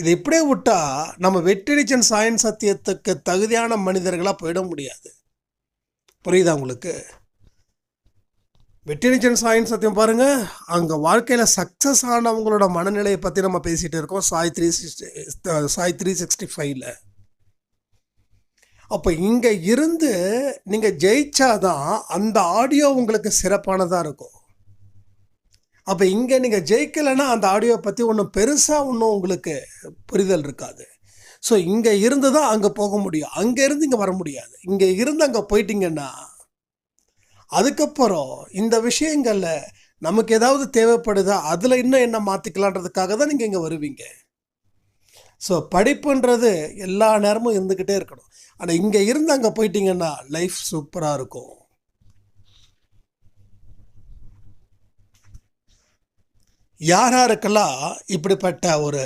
இதை இப்படியே விட்டா நம்ம வெற்றி நிச்சயம் சாயன் சத்தியத்துக்கு தகுதியான மனிதர்களாக போயிட முடியாது. புரியுதா உங்களுக்கு? வெற்றி நிச்சயம் சாயன் சத்தியம் பாருங்கள், அங்கே வாழ்க்கையில் சக்ஸஸ் ஆனவங்களோட மனநிலையை பற்றி நம்ம பேசிகிட்டு இருக்கோம் சாய் 365. அப்போ இங்கே இருந்து நீங்கள் ஜெயிச்சாதான் அந்த ஆடியோ உங்களுக்கு சிறப்பானதாக இருக்கும். அப்போ இங்கே நீங்கள் ஜெயிக்கலைன்னா அந்த ஆடியோவை பற்றி ஒன்றும் பெருசாக ஒன்றும் உங்களுக்கு புரிதல் இருக்காது. ஸோ இங்கே இருந்து தான் அங்கே போக முடியும், அங்கே இருந்து இங்கே வர முடியாது. இங்கே இருந்து அங்கே போயிட்டீங்கன்னா அதுக்கப்புறம் இந்த விஷயங்களில் நமக்கு ஏதாவது தேவைப்படுதா, அதில் இன்னும் என்ன மாற்றிக்கலான்றதுக்காக தான் நீங்கள் இங்கே வருவீங்க. ஸோ படிப்புன்றது எல்லா நேரமும் இருந்துக்கிட்டே இருக்கணும். ஆனால் இங்கே இருந்து அங்கே போயிட்டீங்கன்னா லைஃப் சூப்பராக இருக்கும். யார் யாருக்கெல்லாம் இப்படிப்பட்ட ஒரு